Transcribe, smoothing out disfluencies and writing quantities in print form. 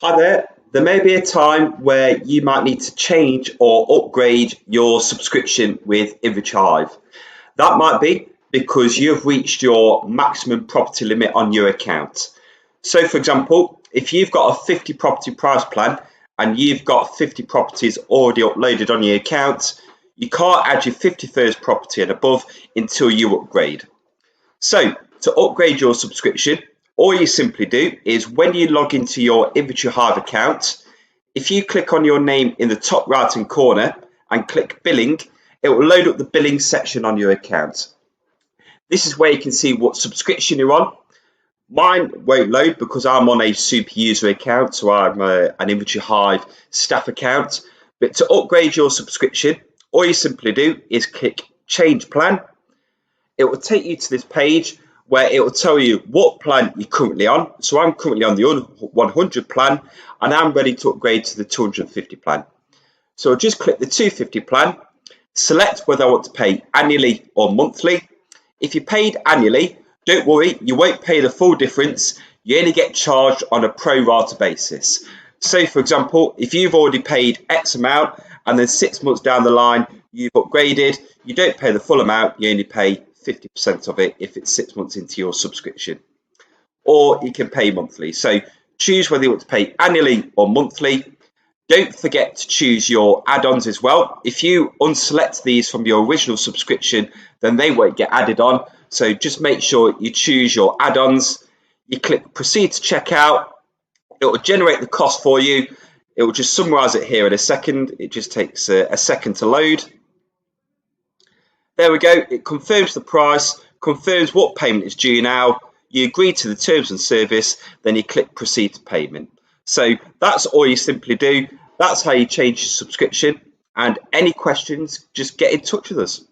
Hi there. There may be a time where you might need to change or upgrade your subscription with Inventory Hive. That might be because you've reached your maximum property limit on your account. So, for example, if you've got a 50 property price plan and you've got 50 properties already uploaded on your account, you can't add your 51st property and above until you upgrade. So, to upgrade your subscription, all you simply do is when you log into your Inventory Hive account, if you click on your name in the top right hand corner and click billing, it will load up the billing section on your account. This is where you can see what subscription you're on. Mine won't load because I'm on a super user account, so I'm an Inventory Hive staff account. But to upgrade your subscription, all you simply do is click change plan. It will take you to this page where it will tell you what plan you're currently on. So I'm currently on the 100 plan and I'm ready to upgrade to the 250 plan. So I'll just click the 250 plan, select whether I want to pay annually or monthly. If you paid annually, don't worry, you won't pay the full difference. You only get charged on a pro rata basis. So for example, if you've already paid X amount and then 6 months down the line, you've upgraded, you don't pay the full amount, you only pay 50% of it if it's 6 months into your subscription. Or you can pay monthly. So choose whether you want to pay annually or monthly. Don't forget to choose your add-ons as well. If you unselect these from your original subscription, then they won't get added on. So just make sure you choose your add-ons. You click proceed to checkout. It will generate the cost for you. It will just summarize it here in a second. It just takes a second to load. There we go. It confirms the price, confirms what payment is due now. You agree to the terms and service, then you click proceed to payment. So that's all you simply do. That's how you change your subscription. And any questions, just get in touch with us.